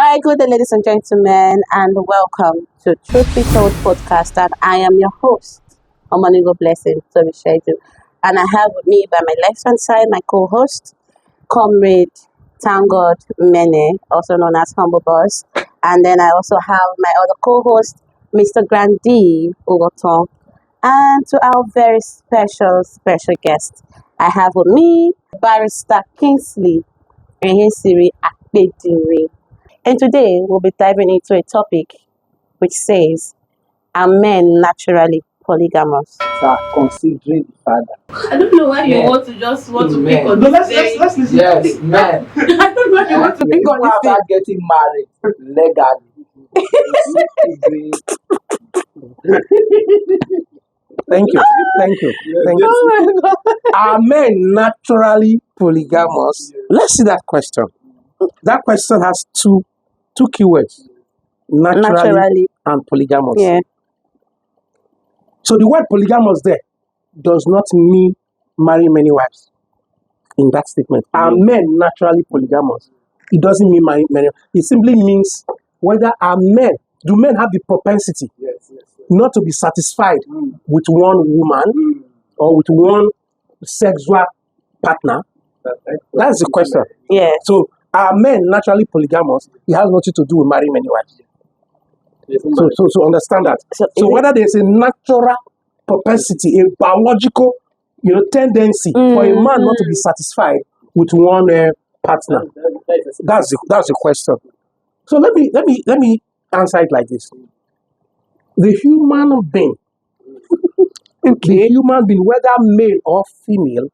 Hi, good day, ladies and gentlemen, and welcome to Truth Be Told podcast. And I am your host, Omanigo Blessing, Toby Shedu. And I have with me by my left hand side my co host, Comrade Thank God Mene, also known as Humble Boss. And then I also have my other co host, Mr. Grandi Ugoton. And to our very special guest, I have with me Barrister Kingsley Ehinsiri Akpediri. And today we'll be diving into a topic which says, are men naturally polygamous? Are considering the father. I don't know why you Men. want to pick Men. on No, this very... let's listen. Yes, men. I don't know why you want to pick People on this are thing. about getting married legally. Thank you. Oh my God. Are men naturally polygamous? Let's see that question. That question has two keywords: naturally and polygamous. Yeah. So the word polygamous there does not mean marry many wives. In that statement, are men naturally polygamous? It doesn't mean marry many. It simply means whether do men have the propensity not to be satisfied with one woman or with one sexual partner? That's the question. Yeah. So are men naturally polygamous? It has nothing to do with marrying many wives. So understand that. So whether there's a natural propensity, a biological, tendency for a man not to be satisfied with one partner, that's the question. So let me answer it like this: the human being, whether male or female,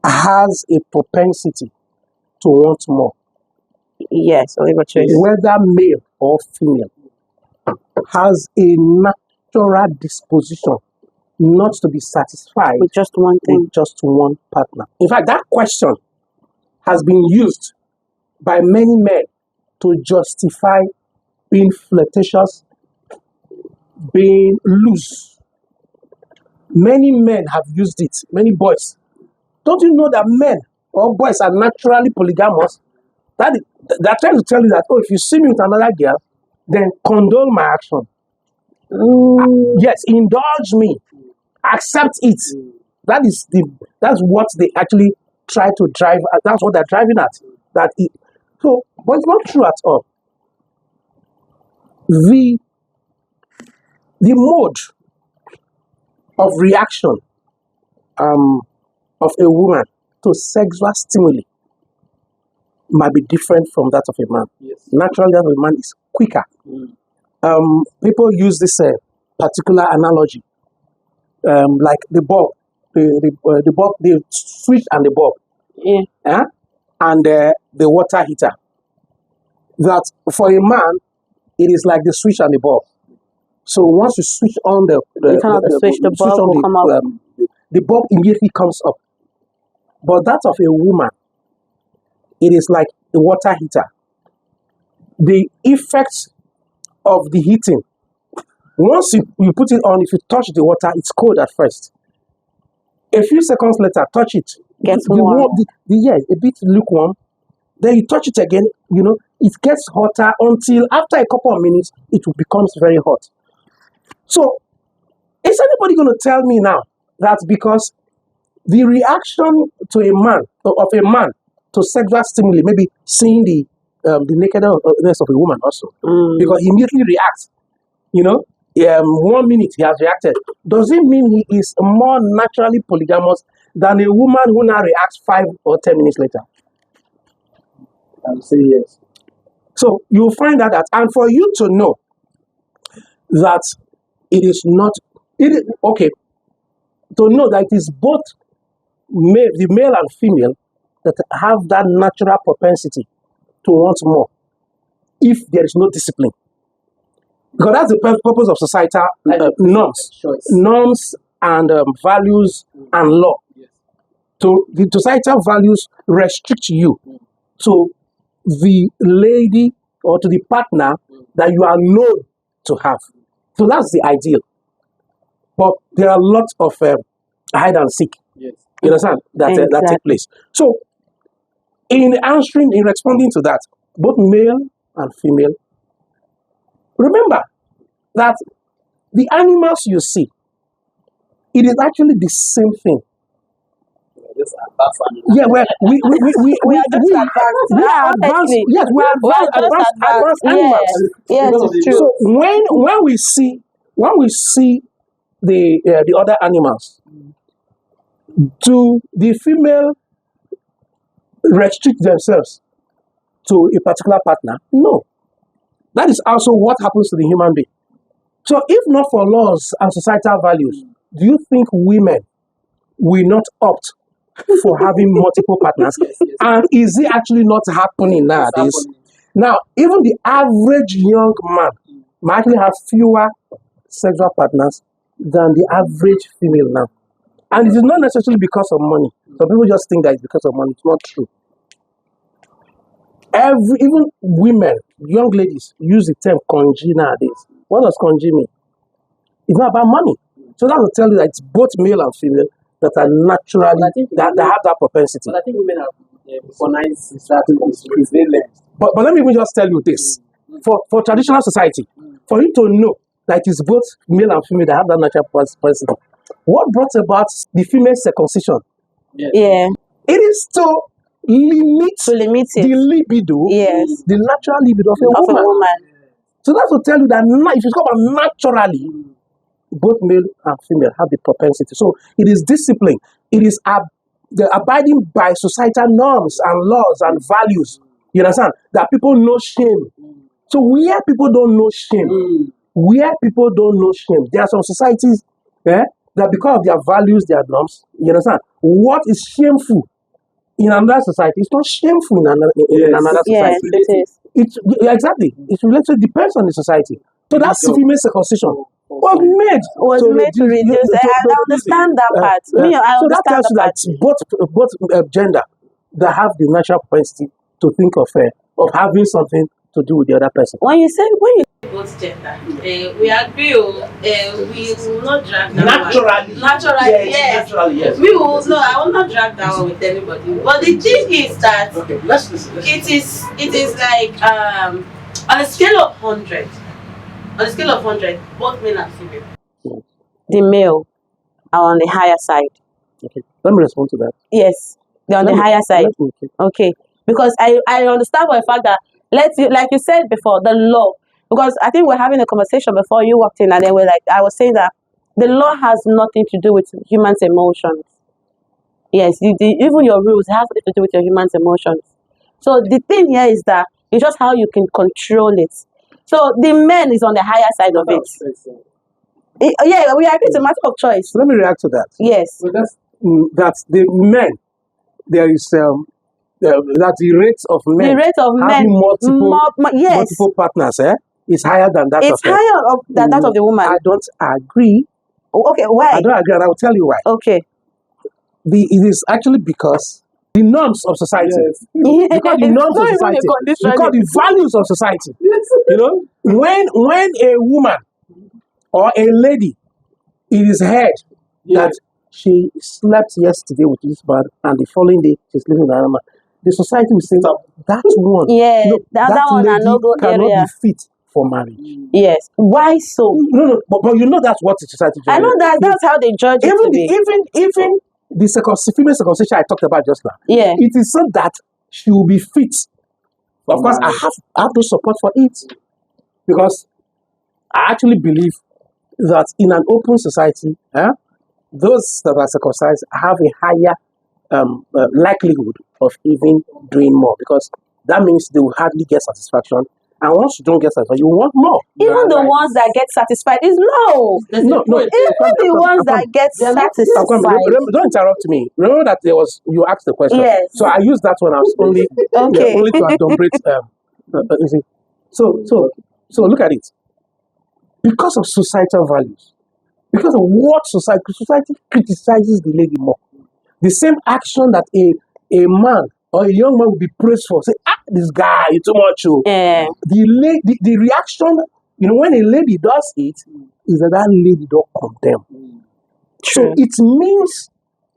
has a propensity to want more. Yes, Whether male or female has a natural disposition not to be satisfied with just one thing. with just one partner. In fact, that question has been used by many men to justify being flirtatious, being loose. Many men have used it, many boys. Don't you know that men or boys are naturally polygamous? They're trying to tell you that, if you see me with another girl, then condone my action. Yes, indulge me. Accept it. That's what they actually try to drive. That's what they're driving at. But it's not true at all. The mode of reaction of a woman to sexual stimuli might be different from that of a man. Yes. Naturally, that of a man is quicker. People use this particular analogy, like the bulb, the bulb, the switch and the bulb, and the water heater. That for a man, it is like the switch and the bulb. So once you switch on the bulb will come up. The bulb immediately comes up. But that of a woman, it is like a water heater. The effect of the heating, once you put it on, if you touch the water, it's cold at first. A few seconds later, touch it. Gets warm. A bit lukewarm. Then you touch it again, it gets hotter until after a couple of minutes, it becomes very hot. So, is anybody going to tell me now that because the reaction to a man to sexual stimuli, maybe seeing the nakedness of a woman also, because he immediately reacts, 1 minute he has reacted, does it mean he is more naturally polygamous than a woman who now reacts 5 or 10 minutes later? I would say yes. So you'll find out that, and for you to know that it is not, to know that it is both the male and female that have that natural propensity to want more if there is no discipline. Because that's the purpose of societal norms and values and law. Yes. So the societal values restrict you to the lady or to the partner that you are known to have. So that's the ideal. But there are lots of hide and seek. Yes. You understand? That take place. So in responding to that, both male and female. Remember that the animals you see, it is actually the same thing. Just advanced animal. Yeah, we are just advanced. we are advanced. Honestly, Yes, we are we are advanced, just advanced. animals. Yes, Because of it's the true. So when we see the other animals, do the female restrict themselves to a particular partner? No. That is also what happens to the human being. So if not for laws and societal values, do you think women will not opt for having multiple partners? Yes. And is it actually not happening nowadays? happening. Now, even the average young man might actually have fewer sexual partners than the average female now. And it is not necessarily because of money. Some people just think that it's because of money. It's not true. Even women, young ladies, use the term conge nowadays. What does conge mean? It's not about money. So that will tell you that it's both male and female that are naturally, But I think that have that propensity. But I think women have recognized that is prevalent. But let me even just tell you this. For traditional society, for you to know that it's both male and female that have that natural propensity, what brought about the female circumcision? Yes. Yeah, It is to limit to limit the it. libido, Yes, the natural libido of a of a woman. woman. So that's to tell you that if you talk about naturally, both male and female have the propensity. So it is discipline. It is the abiding by societal norms and laws and values. You understand? That people know shame. So where people don't know shame, there are some societies that because of their values, their norms, you understand? What is shameful in another society is not shameful in another Yes, society. it is. Exactly. It's related, depends on the society. So that's female circumcision was made Was made to reduce. I understand that part. Me, I so that understand tells the you part. that both gender that have the natural propensity to think of having something to do with the other person. When you Both gender. We agree. We will not drag that Naturally. one. Naturally, yes. Naturally, yes. We will no. I will not drag that one with anybody. But the thing is that Okay, let's listen. it is like on a scale of 100. On a scale of 100, both male and female. the male are on the higher side. Okay, let me respond to that. Yes, they're on the higher side. Okay, because I understand for a fact that like you said before, the law. Because I think we're having a conversation before you walked in, and then I was saying that the law has nothing to do with humans' emotions. Yes, even your rules have nothing to do with your humans' emotions. So the thing here is that it's just how you can control it. So the men is on the higher side of it. Yeah, we agree it's a matter of choice. So let me react to that. Yes. So that's the men. There is that the rate of men The rate of having men yes, multiple partners is higher than that it's of higher than that of the woman. I don't agree. Okay, why? I don't agree, and I will tell you why. Okay. It is actually because the norms of society. Yes. Because the norms of It's not even a society. condition. Because the values of society. You know, when a woman or a lady, it is heard that she slept yesterday with this man and the following day she's living with another man, the society will say that one, Yeah, that one lady no go cannot area. be fit for marriage. Yes. Why so? No, but you know that's what the society. I know that's how they judge it to be. Even the female circumcision I talked about just now. Yeah. It is so that she will be fit. Of course, I have to support for it because I actually believe that in an open society, those that are circumcised have a higher likelihood of even doing more because that means they will hardly get satisfaction. And once you don't get satisfaction, you want more. Even the ones that get satisfied is no. No. Even the ones that get satisfied. Don't interrupt me. Remember that you asked the question. Yes. So I used that one as only only to adumbrate. You see. So look at it. Because of societal values, because of what society criticizes the lady more. The same action that a man or a young man will be praised for, say, this guy, you too much. Yeah. The reaction, when a lady does it, is that lady don't condemn. True. So it means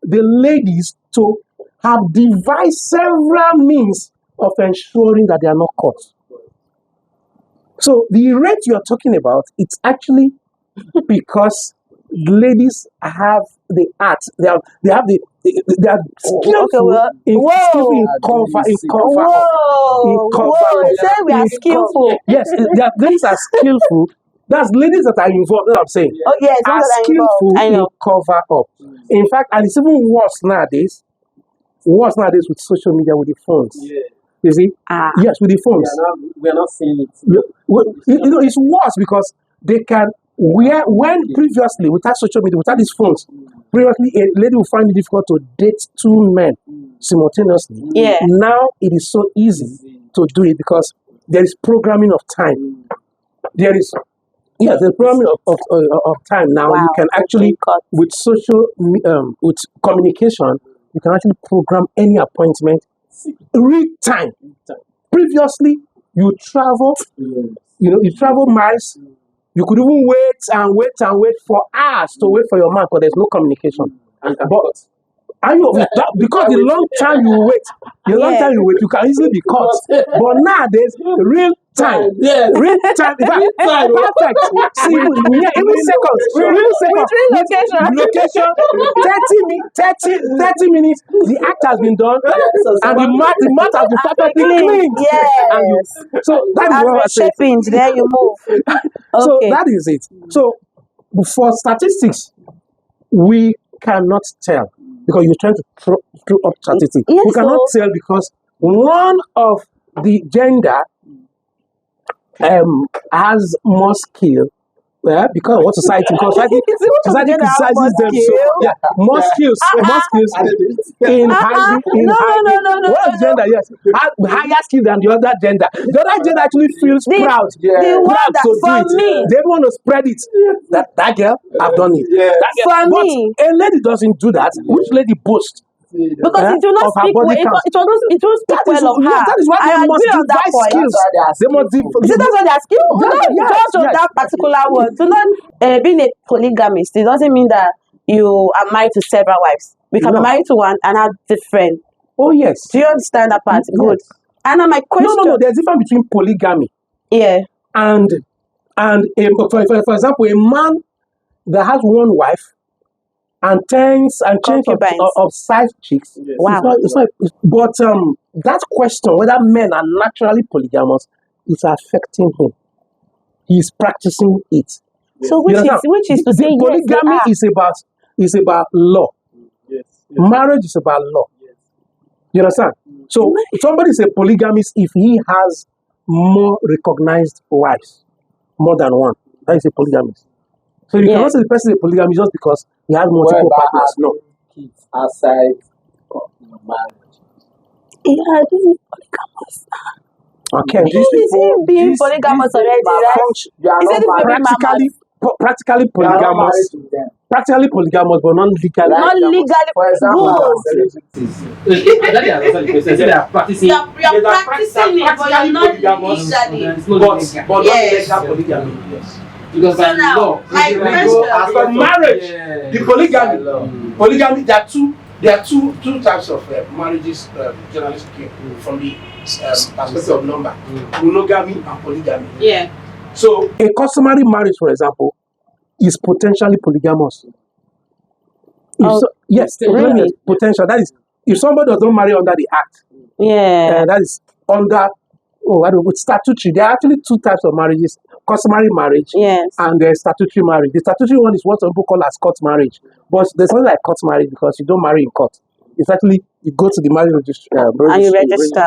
the ladies to have devised several means of ensuring that they are not caught. So the rate you're talking about, it's actually because ladies have the art. They are skillful skillful in cover up. Whoa, say we are skillful. Yes, their ladies are skillful. That's ladies that are involved. That's what I'm saying. Oh yes, Are those that are skillful involved. I in know. cover up. In fact, and it's even worse nadays. Worse nowadays with social media, with the phones. Yeah. You see? Ah. Yes, with the phones. We are not seeing it. It's worse because they can, when previously, without social media, without these phones, previously a lady will find it difficult to date two men simultaneously. Yeah. Now it is so easy to do it because there is programming of time. There is, the programming of time now. Wow, You can actually, cut. with with communication, you can actually program any appointment real time. Previously, you travel, you travel miles. You could even wait for hours to wait for your man because there's no communication. But because the long time you wait, you can easily be caught. But nowadays, real time. Real time. In fact, perfect. See, even seconds. Real seconds. Location. 30 minutes. The act has been done, and the mat has been perfectly cleaned. Yes. So that is what I'm As saying. shaping, there you move. So Okay. that is it. So for statistics, we cannot tell because you're trying to throw up statistics. Yes, we cannot so- tell because one of the gender has more skill. Because of what society, society criticizes them. So, more skills in hiding. No. One gender, yes, have higher skill than the other gender. The other gender actually feels proud. the one Proud that to do for it. me- They want to spread it. That girl, I've done it. That girl. For But me- a lady doesn't do that. Which lady boasts? Because it will not Of her speak body well. count. It will speak well of her. That is why I they must agree on that devise point. skills. They must Is it that's why they are skilled? Yes, Not yes, just on yes. that particular one. To not being a polygamist, it doesn't mean that you are married to several wives. We can No. be married to one and have different. Oh yes. Do you understand that part? Yes. Good. And now my question. No. There's a difference between polygamy Yeah. and for example, a man that has one wife and change Concubines. of side chicks. Yes. Wow. But that question whether men are naturally polygamous is affecting him. He's practicing it. So You understand? which is to say yes, they polygamy are. is about law. Yes. Marriage is about law. Yes. You understand? So somebody is a polygamist if he has more recognized wives, more than one. That is a polygamist. So you cannot say the person is a polygamist just because he has multiple partners. No. Kids outside marriage. Yeah, this is polygamous. Okay. Is he being polygamous already, right? You are He said not this baby married. Practically You are not polygamous. married to them. Practically polygamous, but not legally. Not legally. For example, Good. You are practicing it, but you're not legally. but Yes. not legal polygamy. Yes. Because by law, As for marriage, the polygamy, there are two types of marriages, generally speaking, from the perspective of number: monogamy and polygamy. Yeah. So a customary marriage, for example, is potentially polygamous. Yes, really? potential. That is, if somebody does not marry under the act, Yeah. that is under with statutory. There are actually two types of marriages: customary marriage Yes. and there's statutory marriage. The statutory one is what some people call as court marriage, but there's something like court marriage because you don't marry in court. It's actually you go to the marriage registry And you register.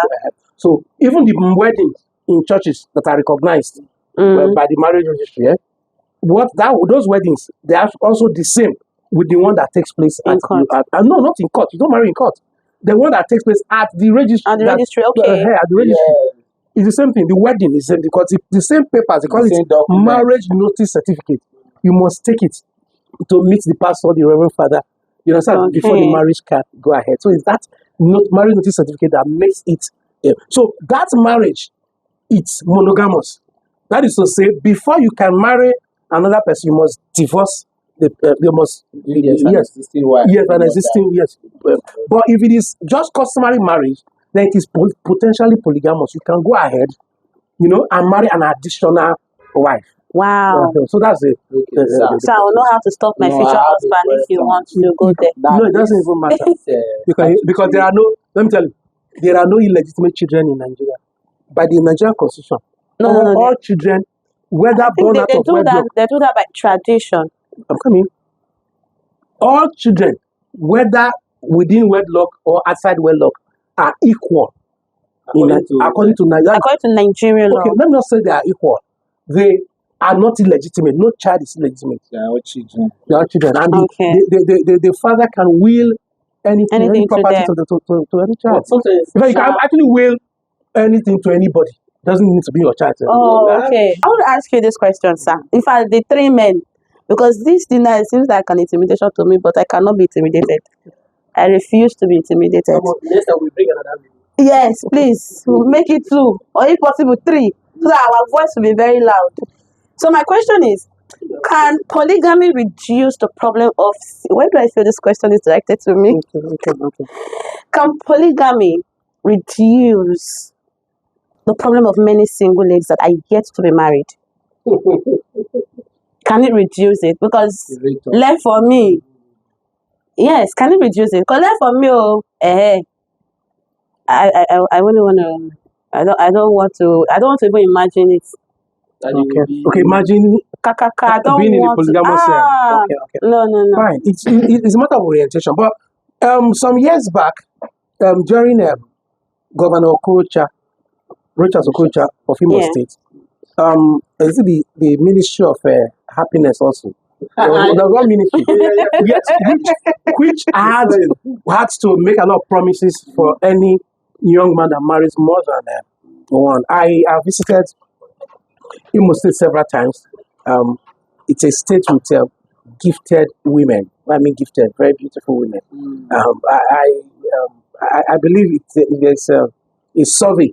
So even the weddings in churches that are recognized by the marriage registry, those weddings they are also the same with the one that takes place In court. no, not in court. You don't marry in court. The one that takes place at the registry. At the registry, okay. At the registry. It's the same thing. The wedding is the same because it's the same papers. They call it marriage notice certificate. You must take it to meet the pastor, the reverend father. You understand? Before the marriage can go ahead. So it's that marriage notice certificate that makes it. So that marriage, it's monogamous. That is to say, before you can marry another person, you must divorce. You must Yes, an existing wife. Yes, an existing yes. But if it is just customary marriage, then it is potentially polygamous. You can go ahead, and marry an additional wife. Wow. So that's it. So I will know how to stop my future husband if you want to go there. No, it doesn't even matter. because there are no, let me tell you, there are no illegitimate children in Nigeria. By the Nigerian constitution, all children, whether born out of wedlock, they do that by tradition. I'm coming. All children, whether within wedlock or outside wedlock, are equal. According to Nigerian law. Okay, let me not say they are equal. They are not illegitimate. No child is illegitimate. They are all children. They are children. And the father can will any property to any child. You can actually will anything to anybody. Doesn't need to be your child. Okay. I want to ask you this question, sir. In fact, the three men, because this dinner seems like an intimidation to me, but I cannot be intimidated. I refuse to be intimidated. Next time we bring another video. Yes, please. We'll make it 2, or if possible 3, so that our voice will be very loud. So my question is, can polygamy reduce the problem of... Where do I feel this question is directed to me? Okay. Can polygamy reduce the problem of many single ladies that are yet to be married? Can it reduce it? Because left for me, yes, can it reduce it? Because left for me, I wouldn't want to. I don't want to even imagine it. Okay, imagine I don't being in a want polygamous. to. No. Fine, it's a matter of orientation. But some years back, during Governor Rochas Okorocha of Imo State, is it the Ministry of Happiness also? There was one ministry, yes, which had to make a lot of promises for any young man that marries more than one. I visited Imo State several times. It's a state with gifted women. I mean, gifted, very beautiful women. I believe there's a survey.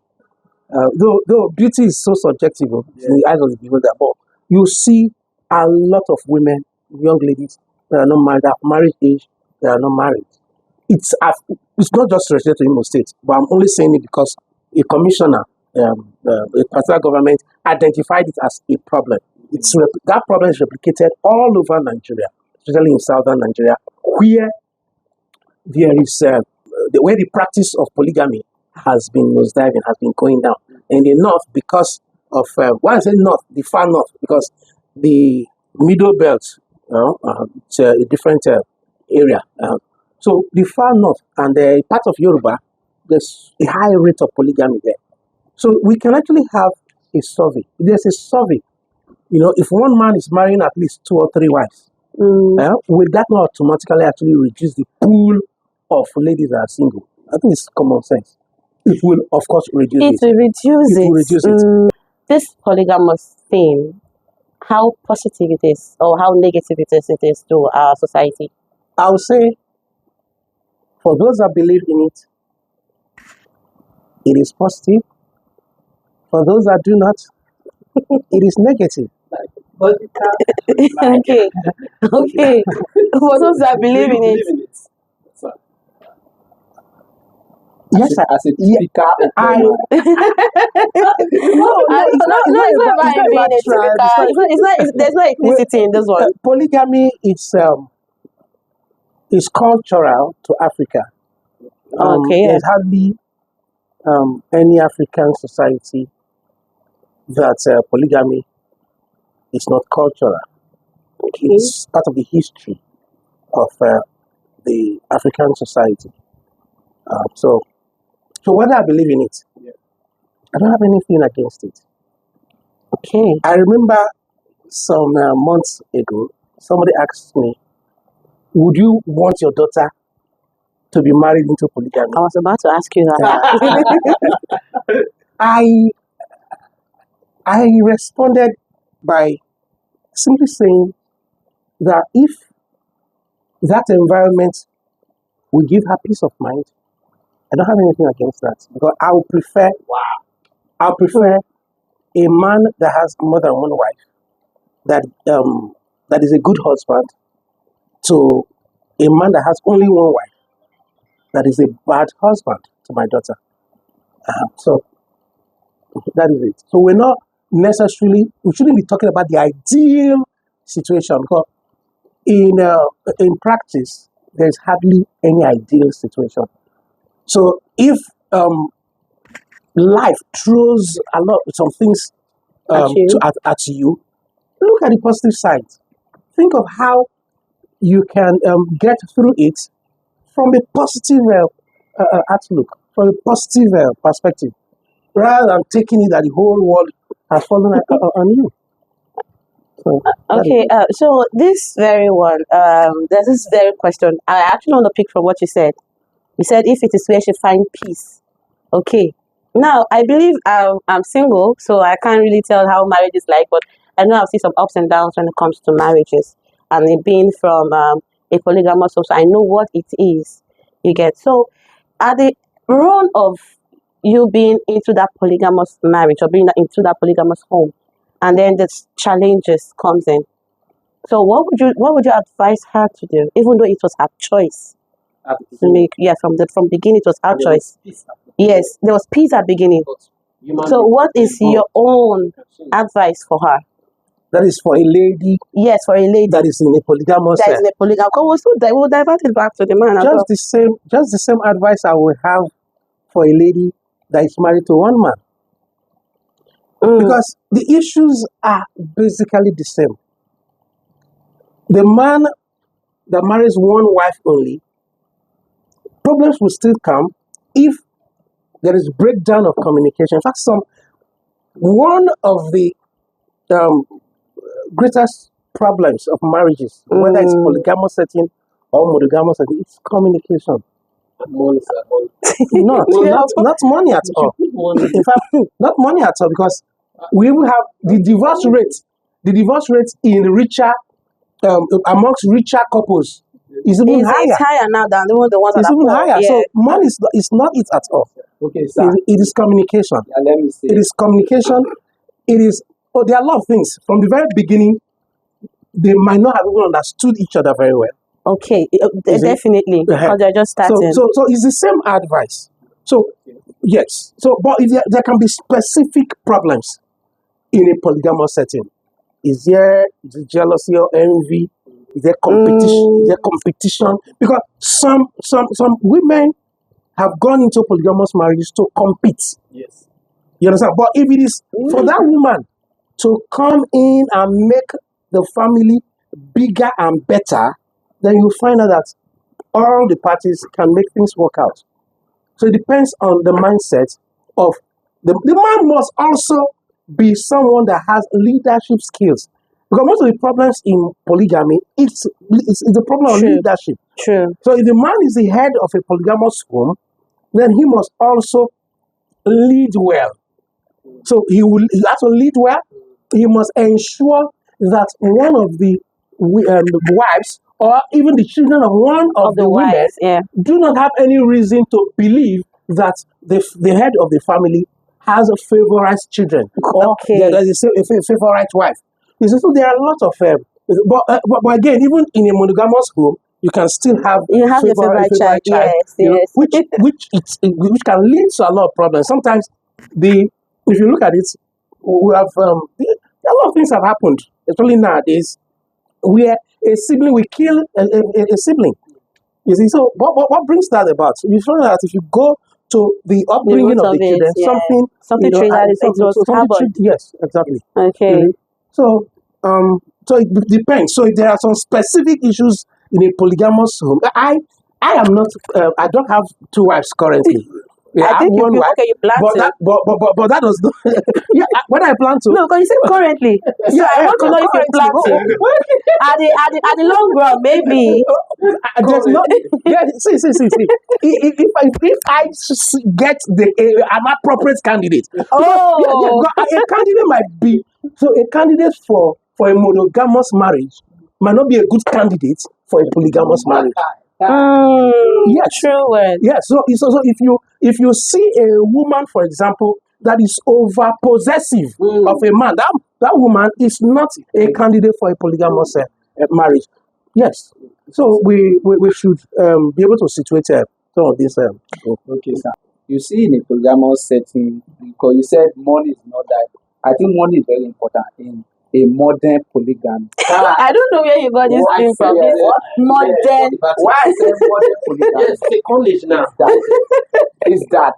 Though beauty is so subjective in the eyes of the people, but you see a lot of women, young ladies that are not married, at marriage age, that are not married. It's not just restricted to Imo State, but I'm only saying it because a commissioner, a particular government, identified it as a problem. That problem is replicated all over Nigeria, especially in southern Nigeria, where there is where the practice of polygamy has been nosediving, has been going down. In the north, because of why I say north, the far north, because the middle belt, it's a different area. So the far north and the part of Yoruba, there's a high rate of polygamy there. So we can actually have a survey. There's a survey. If one man is marrying at least 2 or 3 wives, will that not automatically actually reduce the pool of ladies that are single? I think it's common sense. It will, of course, reduce it. It will reduce it. It will reduce it. This polygamous thing, how positive it is or how negative it is to our society? I would say, for those that believe in it, it is positive. For those that do not, it is negative. Okay. For those that believe in it. Yes, as a typical It's not there's no ethnicity in this one. Polygamy is cultural to Africa. There's hardly any African society that polygamy is not cultural. Okay. It's part of the history of the African society. So whether I believe in it, I don't have anything against it. Okay. I remember some months ago, somebody asked me, would you want your daughter to be married into polygamy? I was about to ask you that. I responded by simply saying that if that environment will give her peace of mind, I don't have anything against that. Because I would prefer a man that has more than one wife, that is a good husband, to a man that has only one wife, that is a bad husband to my daughter. So that is it. So we shouldn't be talking about the ideal situation, because in practice, there's hardly any ideal situation. So if life throws some things at you, look at the positive side. Think of how you can get through it from a positive outlook, from a positive perspective, rather than taking it that the whole world has fallen on you. So, Okay, so this very one, there's this very question. I actually want to pick from what you said. You said if it is where she find peace. Okay. Now, I believe I'm single, so I can't really tell how marriage is like, but I know I've seen some ups and downs when it comes to marriages. And it being from a polygamous home, so I know what it is. You get. So, at the role of you being into that polygamous marriage or being into that polygamous home, and then the challenges comes in. So, what would you advise her to do, even though it was her choice to make? Yeah, from beginning it was her choice. Yes, there was peace at beginning. So, what is your own advice for her? that is for a lady Yes, for a lady that is in a polygamous. that is in a polygamous. We'll divert it back to the man as well. Just the same advice I would have for a lady that is married to one man, because the issues are basically the same. The man that marries one wife only, problems will still come if there is breakdown of communication. In fact, one of the greatest problems of marriages, whether it's polygamous setting or monogamous setting, it's communication. Not money at all. In fact, not money at all, because we will have the divorce rate. The divorce rate in richer amongst richer couples is even higher. It's higher now than the ones that It's are even poor. higher. Yeah. So money is not it at all. Okay, sir. It is communication. Yeah, let me say. It is communication. It is. Oh, there are a lot of things. From the very beginning, they might not have even understood each other very well. Okay, Is it? definitely, because they're just starting. So it's the same advice. So yes. So, but there can be specific problems in a polygamous setting. Is there the jealousy or envy? Is there competition? Is there competition? Because some women have gone into polygamous marriages to compete. Yes. You understand? But if it is for that woman to come in and make the family bigger and better, then you find out that all the parties can make things work out. So it depends on the mindset of the man. Must also be someone that has leadership skills, because most of the problems in polygamy it's the problem of True. leadership. True. So if the man is the head of a polygamous home, then he must also lead well. So he has to lead well. He must ensure that one of the wives, or even the children of one of the women, wives, yeah. do not have any reason to believe that the head of the family has a favorite children, or Okay. there is a favorite wife. You see, so there are a lot of but again, even in a monogamous home, you can still have You have your favorite child. Yes, you know, yes. which can lead to a lot of problems. Sometimes if you look at it, we have a lot of things have happened, especially nowadays, where a sibling will kill a sibling. You see, so what brings that about? You find that if you go to the upbringing root of the of it, children, yeah. something triggered it, it was happened. yes, exactly. Okay. Mhm. So it depends. So if there are some specific issues in a polygamous home, I am not. I don't have two wives currently. Yeah, I have think one wife. okay, you plan But to. that does not. Yeah, when I plan to. No, because you said currently. So I want to know if you plan to. At the long run, maybe. There's not. Yeah, see. If I get an appropriate candidate, Oh. a candidate might be a candidate for a monogamous marriage might not be a good candidate for a polygamous marriage. Yes. True word. Yes. So if you see a woman, for example, that is over possessive of a man, that woman is not a candidate for a polygamous marriage. Yes. So we should be able to situate some of this. Okay, sir. you see in a polygamous setting, because you said money is not that. I think money is very important in a modern polygamy. I don't know where you got this thing from. Yeah, This modern. why I say modern polygamy Yes, it's a college now. is that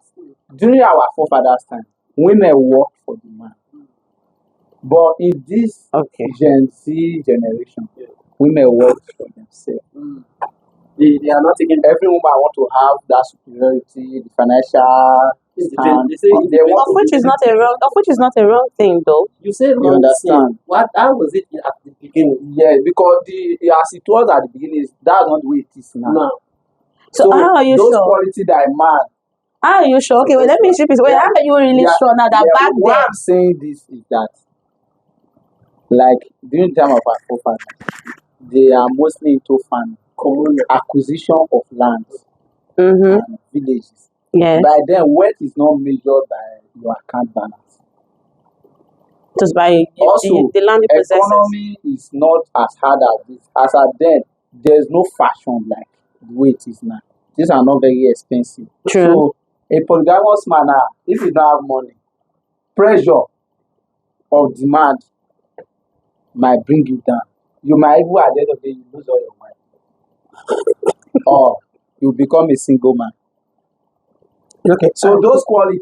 during our forefathers' time, women work for the man. But in this Okay. Gen Z generation, women work for themselves. They are not taking every woman want to have that superiority, the financial stand. They say They want Of to which is not a wrong. Of which is not a wrong thing, though. you say You wrong understand? thing. What? How was it at the beginning? Yeah, because as it was at the beginning, that's not the way it is now. No. So how are you those sure? quality that a man. How are you sure? Okay, wait. Let me ship it. Wait, how are you really sure now that back why then? I'm saying this is that, like during the time of our forefathers, they are mostly into farming, acquisition of lands and villages. Yes. By then, wealth is not measured by your account balance. Just by Also, the land you possess. economy is not as hard as this. As at then, there's no fashion like the way it is now. These are not very expensive. True. So, a polygamous man, if you don't have money, pressure of demand might bring you down. You might even at the end of the day you lose all your money, or you become a single man. Okay. So those qualities,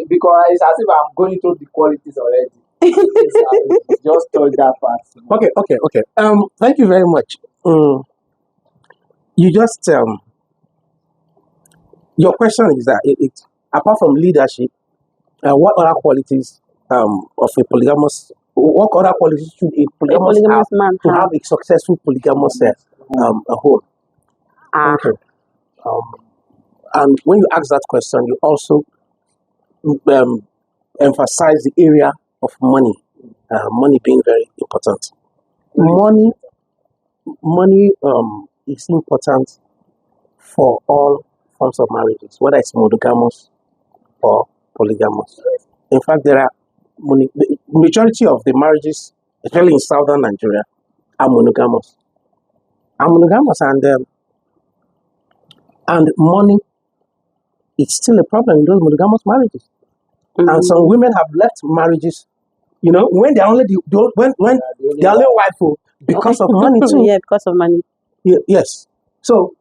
because it's as if I'm going through the qualities already. Just touch that part. Okay. Thank you very much. You just your question is that apart from leadership, what other qualities of a polygamous? What other qualities should a polygamous have man to have a successful polygamous a home? Okay. And when you ask that question, you also emphasize the area of money. Money being very important. Money is important for all forms of marriages, whether it's monogamous or polygamous. In fact, the majority of the marriages, especially in southern Nigeria, are monogamous. And money is still a problem in those monogamous marriages. And some women have left marriages, when they're only when they're only wife because of money too. Yeah, because of money. Yes. So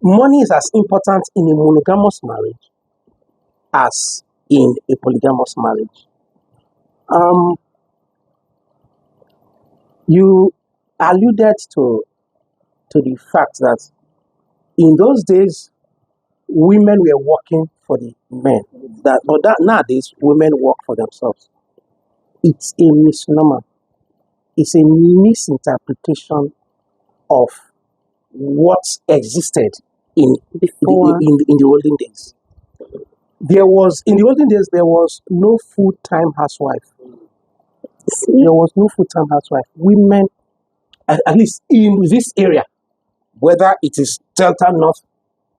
money is as important in a monogamous marriage as in a polygamous marriage. You alluded to the fact that in those days women were working for the men. But nowadays women work for themselves. It's a misnomer. It's a misinterpretation of what existed in Before. in the olden days. In the olden days there was no full-time housewife. There was no full-time housewife. Women, at least in this area, whether it is Delta North,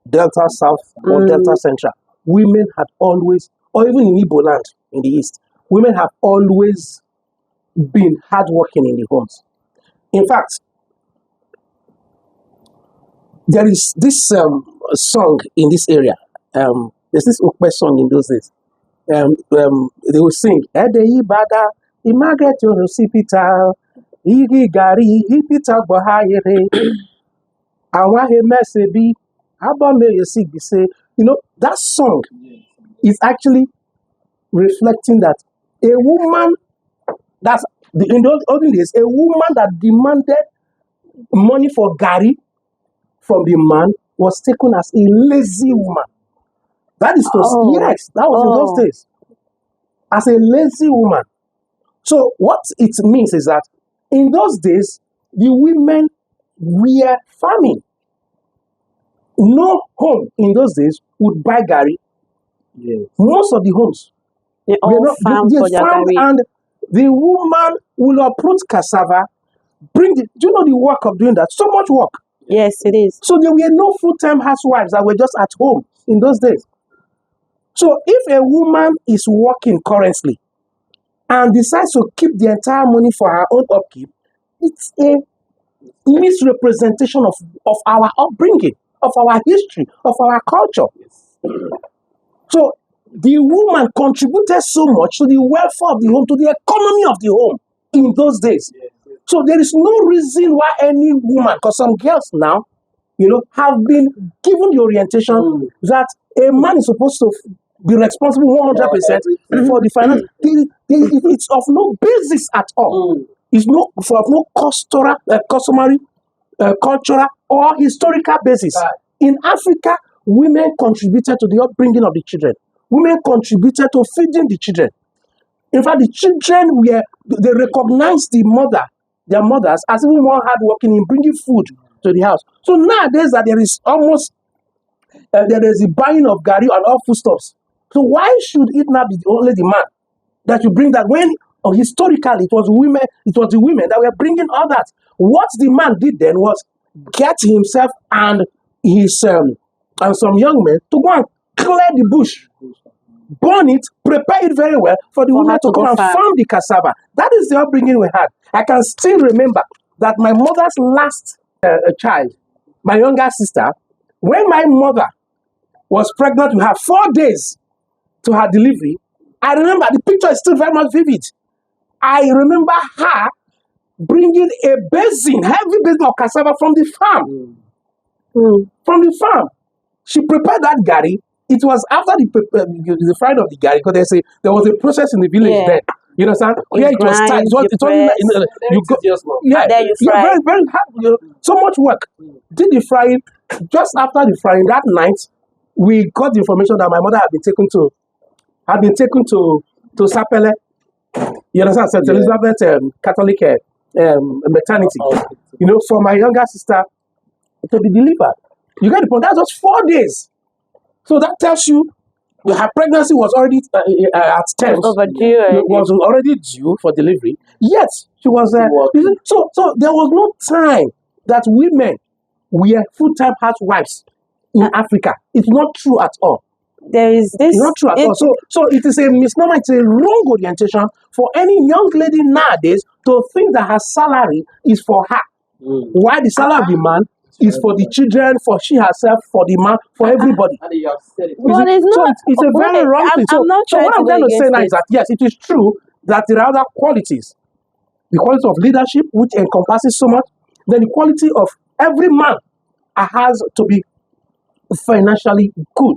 Delta South, or Delta Central, women had always, or even in Igbo land in the East, women have always been hardworking in the homes. In fact, there is this song in this area. There's this Okpe song in those days. They will sing, Ede Ibada, Imaget Yorosipita, Igi Gari, Ipita Bahayere, Awahe Mesebi, Abame Yosigi say, that song is actually reflecting that a woman, in the olden days, a woman that demanded money for Gari from the man was taken as a lazy woman. That is yes, that was in those days. As a lazy woman. So what it means is that in those days, the women were farming. No home in those days would buy Gari. Yes. Most of the homes They all farm for their farmed, Gari. and the woman will uproot cassava, do you know the work of doing that? So much work. Yes, it is. So there were no full-time housewives that were just at home in those days. So if a woman is working currently and decides to keep the entire money for her own upkeep, it's a misrepresentation of our upbringing, of our history, of our culture. So the woman contributed so much to the welfare of the home, to the economy of the home in those days. So there is no reason why any woman, because some girls now, have been given the orientation that a man is supposed to be responsible 100% for the finance. It's of no basis at all. It's of no customary, cultural, or historical basis. In Africa, women contributed to the upbringing of the children. Women contributed to feeding the children. In fact, the children they recognized their mothers, as even more hardworking in bringing food to the house. So nowadays that there is almost there is a buying of gari and all foodstuffs. So why should it not be only the man that you bring that when historically it was the women that were bringing all that? What the man did then was get himself and his and some young men to go and clear the bush, burn it, prepare it very well for the women to come and farm the cassava. That is the upbringing we had. I can still remember that my mother's last child, my younger sister, when my mother was pregnant with her 4 days to her delivery, I remember the picture is still very much vivid. I remember her bringing a heavy basin of cassava from the farm. From the farm. She prepared that gari. It was after the frying of the gari, because there was a process in the village then. You understand? Where it was tied. It's only you fry. Very, very hard. So much work. Did the frying. Just after the frying that night, we got the information that my mother had been taken to Sapele. You understand? St. Elizabeth Catholic maternity. For my younger sister to be delivered. You get the point. That was 4 days. So that tells you her pregnancy was already at terms. Overdue. Was already due for delivery. Yet she was so there was no time that women were full-time housewives in Africa. It's not true at all. There is this. It's not true at all. So it is a misnomer. It's a wrong orientation for any young lady nowadays to think that her salary is for her. Why the salary of the man is for the children, for she herself, for the man, for everybody. But it's not. It's a very wrong thing. So what I'm trying to say now is that yes, it is true that there are other qualities. The quality of leadership, which encompasses so much, then the quality of every man has to be financially good.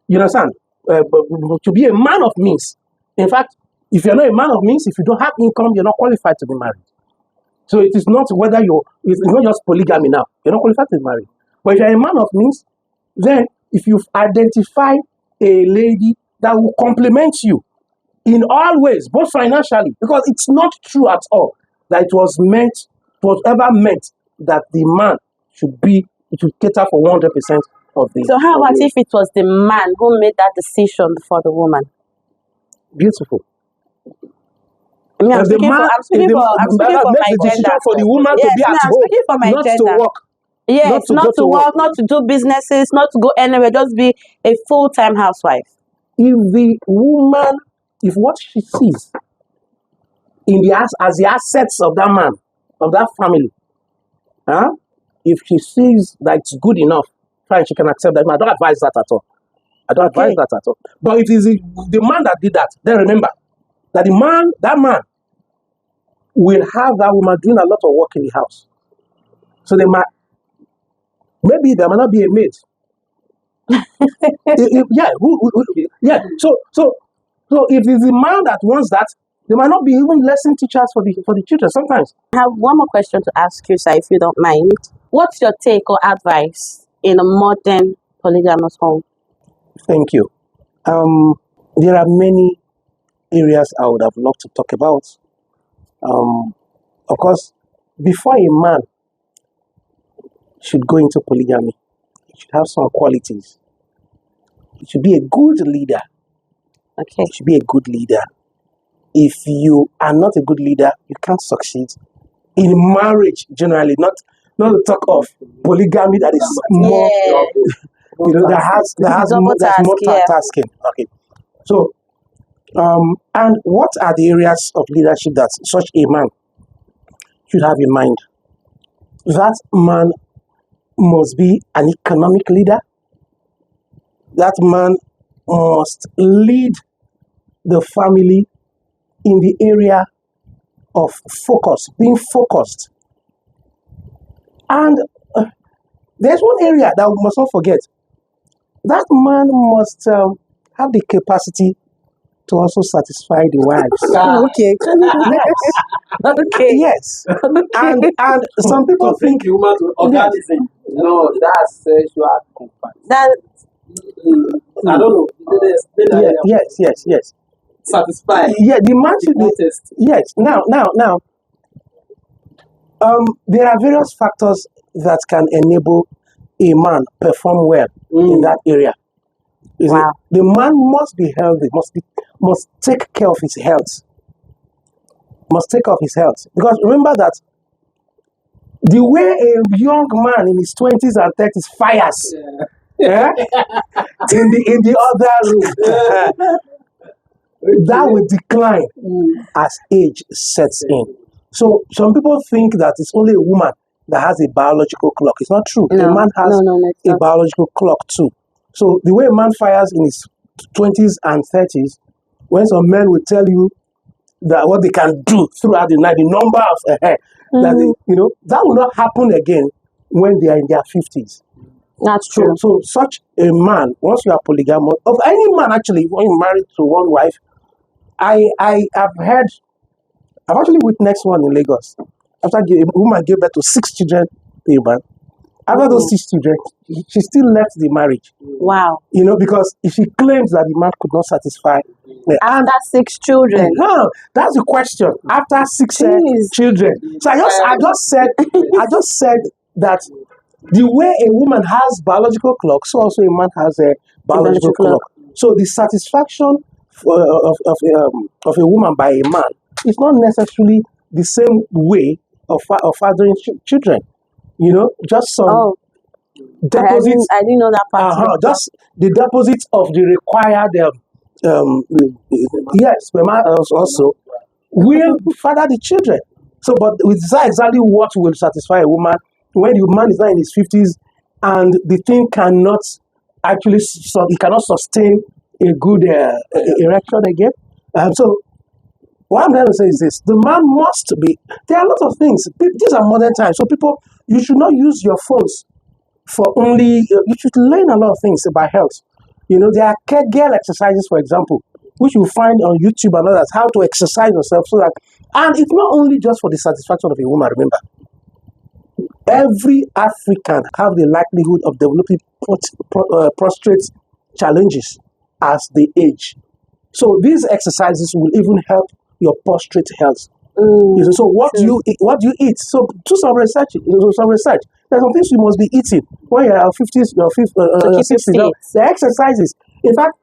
You understand? To be a man of means. In fact, if you're not a man of means, if you don't have income, you're not qualified to be married. So it is not it's not just polygamy now. You're not qualified to be married. But if you're a man of means, then if you identify a lady that will complement you in all ways, both financially, because it's not true at all that it was ever meant that the man should cater for 100% of the. So how about if it was the man who made that decision for the woman? Beautiful. I mean, I'm speaking for my gender. For the woman to be at home, speaking for my not gender. to work. Yes, not to work, not to do businesses, not to go anywhere, just be a full-time housewife. If what she sees as the assets of that man, of that family, if she sees that it's good enough, fine, she can accept that. I don't advise that at all. But if it is the man that did that, then remember that that man will have that woman doing a lot of work in the house. So maybe there might not be a maid. So if it's the man that wants that, there might not be even lesson teachers for the children sometimes. I have one more question to ask you, sir, if you don't mind. What's your take or advice in a modern polygamous home? Thank you. There are many areas I would have loved to talk about. Of course, before a man should go into polygamy, he should have some qualities. He should be a good leader. Okay. He should be a good leader. If you are not a good leader, you can't succeed in marriage generally. Not to talk of polygamy that is more, that has more tasking. Okay. So, and what are the areas of leadership that such a man should have in mind? That man must be an economic leader. That man must lead the family in the area of focus, being focused. And there's one area that we must not forget. That man must have the capacity to also satisfy the wives. Okay. Okay. Yes. And some people think the woman to organism. No, that's sexual compatibility. That I don't know. yes. Satisfy. Yeah, the man should be. Test. Yes. Now, there are various factors that can enable a man perform well in that area. You see, Wow. the man must be healthy, must take care of his health. Must take care of his health. Because remember that the way a young man in his 20s and 30s fires in the other room, that will decline as age sets in. So some people think that it's only a woman that has a biological clock. It's not true. No, a man has no, it's a not. biological clock too. So the way a man fires in his 20s and 30s, when some men will tell you that what they can do throughout the night, the number of hair, that they, that will not happen again when they are in their 50s. That's true. So such a man, once you are polygamous, of any man actually, when you're married to one wife, I've actually witnessed one in Lagos. After a woman gave birth to 6 children to a man. After those 6 children, she still left the marriage. Wow. Because if she claims that the man could not satisfy her. After 6 children. That's the question. After 6 children. So I just said that the way a woman has biological clock, so also a man has a biological clock. So the satisfaction of a woman by a man is not necessarily the same way of fathering children. Just some deposits. I didn't know that part. Just the deposits of the required sperma also will father the children. So, but it's not exactly what will satisfy a woman when the man is not in his 50s and the thing cannot actually, he cannot sustain a good erection again. So, what I'm going to say is this: the man must be. There are a lot of things. These are modern times, so people, you should not use your phones for only. You should learn a lot of things about health. There are Kegel exercises, for example, which you find on YouTube and others. How to exercise yourself so that, and it's not only just for the satisfaction of a woman. Remember, every African have the likelihood of developing prostate challenges as they age. So these exercises will even help your prostate health. So what do you eat? So do some research. There's some things you must be eating when you're 50s, your 60s. The exercises. In fact,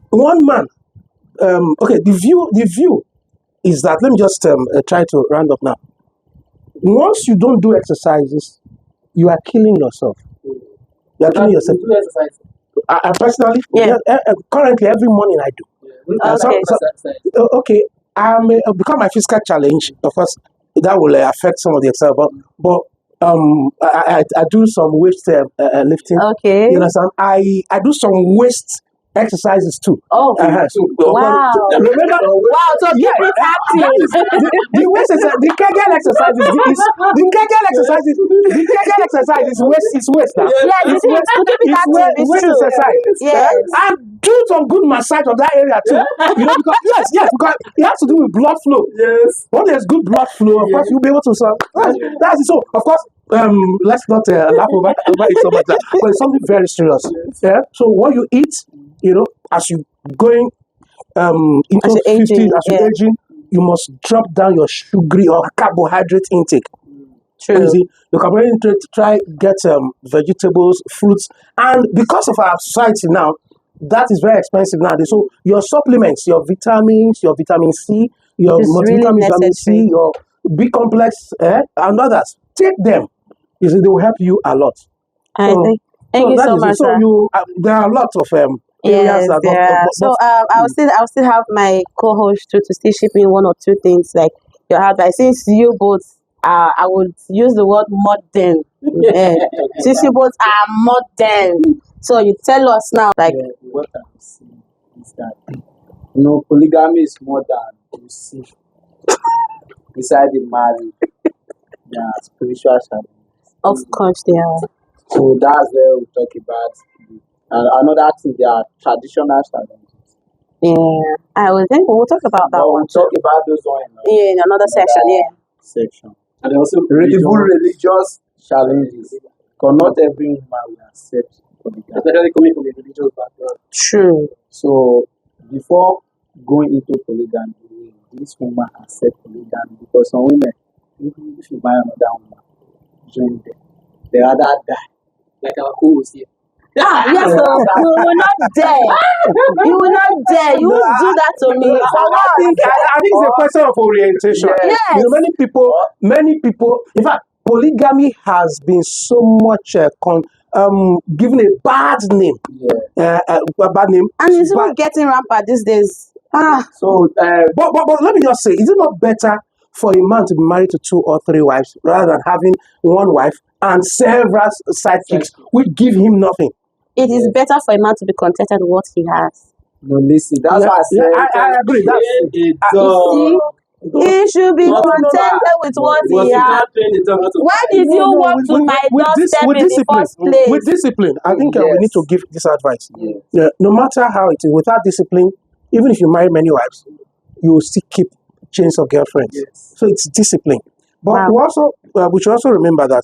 one man. The view is that. Let me just try to round up now. Once you don't do exercises, you are killing yourself. You are killing yourself. I personally, currently every morning I do. Okay, I may become my physical challenge. Of course, that will affect some of the exercise, but I do some weight lifting. Okay. You understand? I do some waist exercises too. Oh, wow. Remember? Wow, so keep it active. The waist exercise, the Kegel exercises, the Kegel exercise is waist now. Yeah, it's waist to keep it active. Waist exercise. Yes. And do some good massage of that area too. Because because it has to do with blood flow. Yes. When there's good blood flow, of course you'll be able to that's it. So of course let's not laugh over it so much, but it's something very serious. Yeah. So what you eat, as you going into 50, as you're aging, you must drop down your sugary or carbohydrate intake. True. You see, you can really try get vegetables, fruits, and because of our society now, that is very expensive now. So your supplements, your vitamins, your vitamin C, your multivitamins, vitamin C, your B complex, and others, take them. You see, they will help you a lot. Thank you so much. So there are a lot of yes, there are. So I'll still have my co-host to still ship in one or two things like your advice. Since you both I would use the word modern. Sissy boats are modern. So you tell us now, like, Yeah, what I'm saying is that polygamy is more than you see beside the marriage. There are spiritual challenges. of course they are. So that's where we talk about. Another thing, there are traditional challenges. Yeah, I would think we'll talk about that But one we'll talk about those one in another section. Yeah. section. And also even religious challenges. Because not every woman will accept polygamy. Especially coming from a religious background. True. So before going into polygamy, this woman accept polygamy because some women, if you buy another woman, join them, they rather die. Like our co-host here. Yes, so you will not dare. You will not dare. You will do that to me. For I what? think it's a question of orientation. Yes. You know, many people. In fact, polygamy has been so much given a bad name. A bad name. And it's even getting rampant these days. So, But let me just say, is it not better for a man to be married to 2 or 3 wives rather than having one wife and several side chicks which give him nothing? It is better for a man to be contented with what he has. no, listen, that's why I said, I agree. That's You see, he should be contented with what he has. Why did you walk to my doorstep in the first place? With discipline, I think we need to give this advice. Yeah, no matter how it is, without discipline, even if you marry many wives, you will still keep chains of girlfriends. So it's discipline. But we should also remember that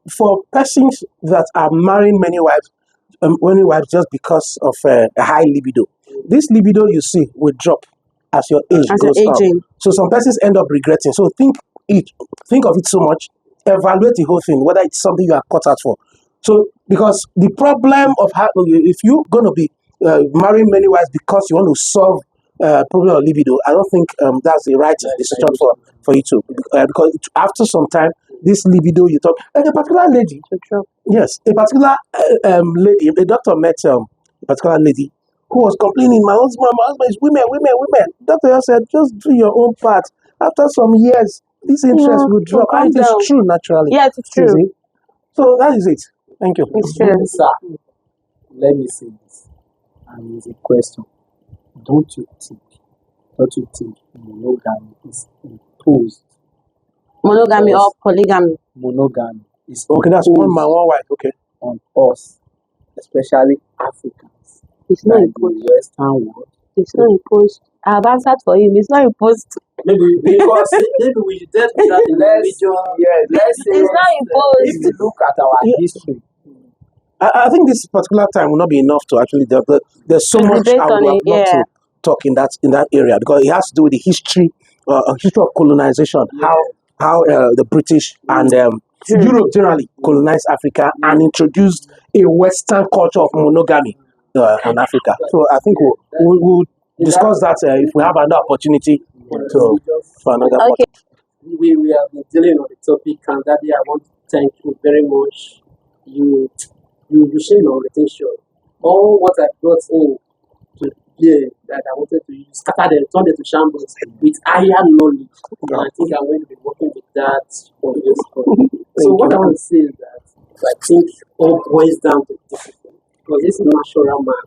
for persons that are marrying many wives just because of a high libido, this libido you see will drop as your age goes up. So some persons end up regretting. So think of it so much, evaluate the whole thing, whether it's something you are cut out for. So because the problem of how if you're going to be marrying many wives because you want to solve problem of libido, I don't think that's the right decision for you to because after some time this libido you talk like a particular lady. Yes, a particular lady. A doctor met a particular lady who was complaining, my husband is women. Doctor just said, just do your own part. After some years, this interest will drop. And it is true naturally. Yes, it's true. So that is it. Thank you. It's true. Sir, let me say this, and it's a question. Don't you think monogamy is imposed? Monogamy or polygamy? Monogamy is Okay, that's one man, one wife. Okay. on us, especially Africans. It's not Like imposed. the Western world. It's not imposed. I've answered for him. It's not imposed. Maybe because maybe we just that let's say It's not imposed. if you look at our history, I think this particular time will not be enough to actually develop. There's so much Debate I would on love it, not to talk in that area because it has to do with the history of colonization, how the British and Europe generally colonized Africa and introduced a Western culture of monogamy in Africa. So I think we'll discuss that if we have another opportunity for another Okay. We have been dealing on the topic, and that day I want to thank you very much. You share your retention. All what I brought in to here that I wanted to use, scatter them, turn them to shambles with higher knowledge. And I think I'm going to be working with that for this point. So what I want to say is that I think all boils down to discipline. Because this natural man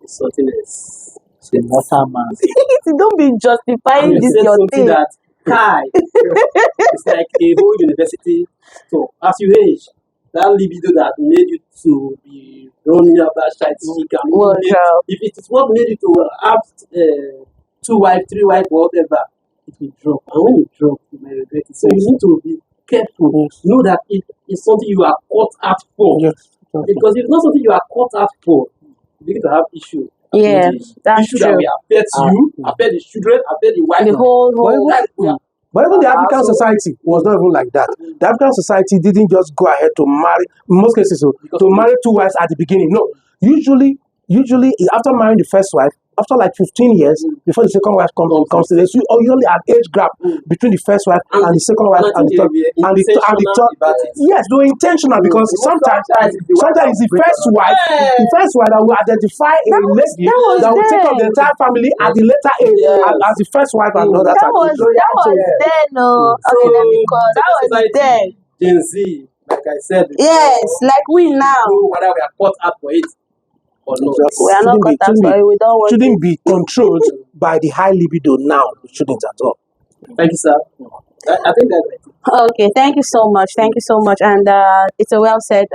is something else. it's a mortal man. Don't be justifying You this said your something thing. that Kai, it's like a whole university. So as you age, that libido that made you to be running up that shite chick and if it is what made you to have 2 wives, 3 wives, whatever, it will drop. And when it drops, you may regret it. So you need to be careful. Know that it is something you are caught out for. Because if it's not something you are caught out for, you begin to have issues. Yeah, that's issue that true. will affect you, affect the children, affect the wife. The whole But even the African society was not even like that. The African society didn't just go ahead to marry, in most cases, to marry 2 wives at the beginning. No. Usually, after marrying the first wife, after like 15 years before the second wife comes in. So usually an age gap between the first wife and the second wife and the third. And the third. Yes, they were intentional because sometimes it's the first wife that will identify a lady that will take up the entire family at the later age as the first wife and all that. That was then, no. Okay, let me call. That was then. Gen Z, like I said. Yes, like we now. Whether we are caught up for it or not. We are not caught up for it. We don't want shouldn't be controlled by the high libido now. It shouldn't at all. Thank you, sir. I think that's it. Okay, thank you so much. Thank you so much. And it's a well said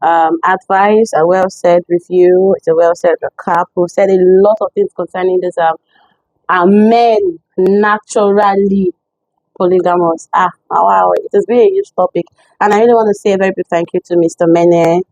advice, a well said review, it's a well said recap. We said a lot of things concerning this. Are men naturally polygamous? Wow, it has been a huge topic. And I really want to say a very big thank you to Mr. Mene,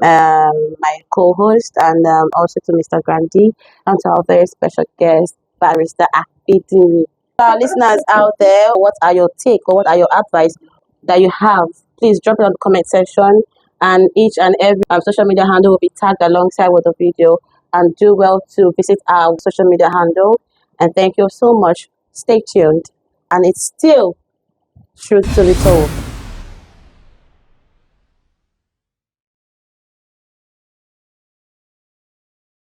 my co-host, and also to Mr. Grandy, and to our very special guest, Barrister Akpidimi. Our listeners out there, what are your take or what are your advice that you have? Please drop it on the comment section, and each and every social media handle will be tagged alongside with the video. And do well to visit our social media handle. And thank you so much. Stay tuned. And it's still truth to be told.